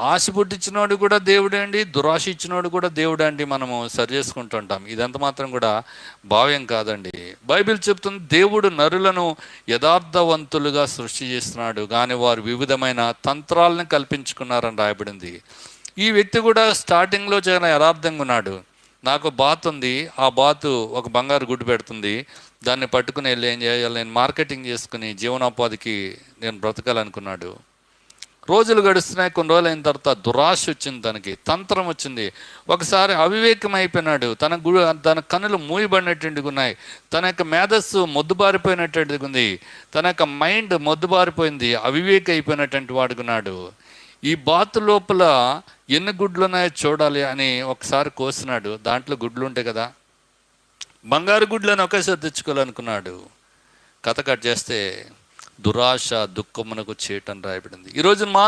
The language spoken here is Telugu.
ఆశ పుట్టించినోడు కూడా దేవుడే అండి, దురాశ ఇచ్చినోడు కూడా దేవుడే అండి. మనము సరి చేసుకుంటుంటాం. ఇదంత మాత్రం కూడా భావ్యం కాదండి. బైబిల్ చెప్తుంది, దేవుడు నరులను యథార్థవంతులుగా సృష్టి చేస్తున్నాడు, కానీ వారు వివిధమైన తంత్రాలను కల్పించుకున్నారని రాయబడింది. ఈ వ్యక్తి కూడా స్టార్టింగ్లో చాలా యథార్థంగా ఉన్నాడు. నాకు బాత్ ఉంది, ఆ బాతు ఒక బంగారు గుడ్డు పెడుతుంది, దాన్ని పట్టుకుని వెళ్ళి ఏం చేయాలి, నేను మార్కెటింగ్ చేసుకుని జీవనోపాధికి నేను బ్రతకాలనుకున్నాడు. రోజులు గడుస్తున్నాయి. కొన్ని రోజులు అయిన తర్వాత దురాశ వచ్చింది, తనకి తంత్రం వచ్చింది. ఒకసారి అవివేకం అయిపోయినాడు. తన కన్నులు మూయబడినట్టుగా ఉన్నాయి. తన యొక్క మేధస్సు మొద్దుబారిపోయినట్టుగా ఉంది. తన యొక్క మైండ్ మొద్దుబారిపోయింది, అవివేక అయిపోయినటువంటి వాడుకున్నాడు. ఈ బాతు లోపల ఎన్ని గుడ్లు ఉన్నాయో చూడాలి అని ఒకసారి కోసినాడు. దాంట్లో గుడ్లు ఉంటాయి కదా, బంగారు గుడ్లను ఒకేసారి తెచ్చుకోవాలనుకున్నాడు. కథ కట్ చేస్తే దురాశ దుఃఖమునకు చేయటం రాయబడింది. ఈరోజు మానవ